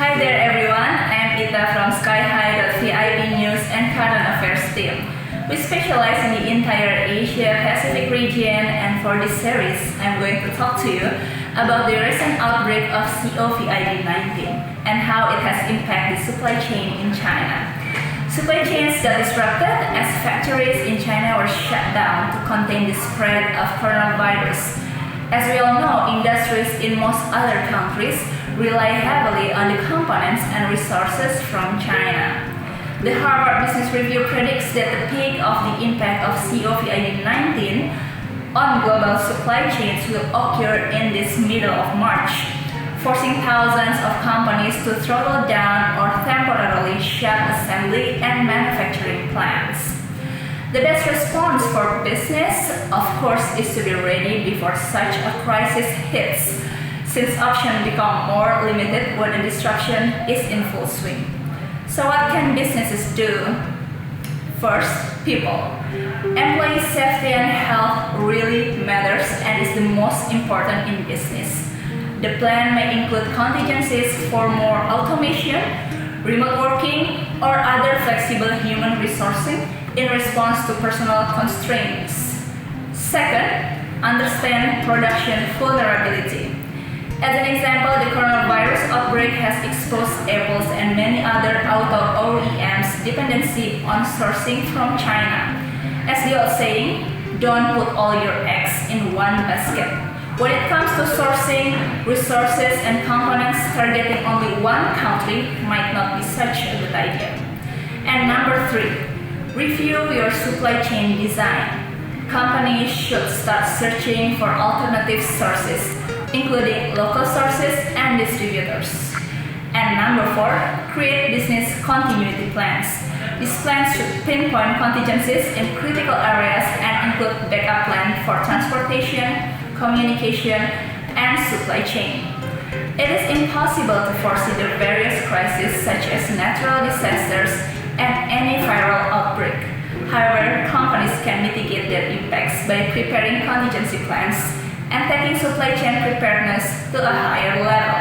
Hi there everyone, I am Ita from Skyhigh.vip News and Current Affairs team. We specialize in the entire Asia Pacific region, and for this series, I'm going to talk to you about the recent outbreak of COVID-19 and how it has impacted the supply chain in China. Supply chains got disrupted as factories in China were shut down to contain the spread of coronavirus. As we all know, industries in most other countries rely heavily on the components and resources from China. The Harvard Business Review predicts that the peak of the impact of COVID-19 on global supply chains will occur in this middle of March, forcing thousands of companies to throttle down or temporarily shut assembly and manufacturing plants. The best response for business, of course, is to be ready before such a crisis hits, since options become more limited when a disruption is in full swing. So what can businesses do? First, people. Employee safety and health really matters and is the most important in business. The plan may include contingencies for more automation, remote working, or other flexible human resourcing in response to personal constraints. Second, understand production vulnerability. As an example, the coronavirus outbreak has exposed Apple's and many other auto OEMs' dependency on sourcing from China. As the old saying, don't put all your eggs in one basket. When it comes to sourcing resources and components, targeting only one country might not be such a good idea. And number 3, review your supply chain design. Companies should start searching for alternative sources, including local sources and distributors. And number 4, create business continuity plans. These plans should pinpoint contingencies in critical areas and include backup plan for transportation, communication, and supply chain. It is impossible to foresee the various crises such as natural disasters and any viral outbreak. However, companies can mitigate their impacts by preparing contingency plans and taking supply chain preparedness to a higher level.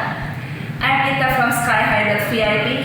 I'm Ita from Skyhigh.vip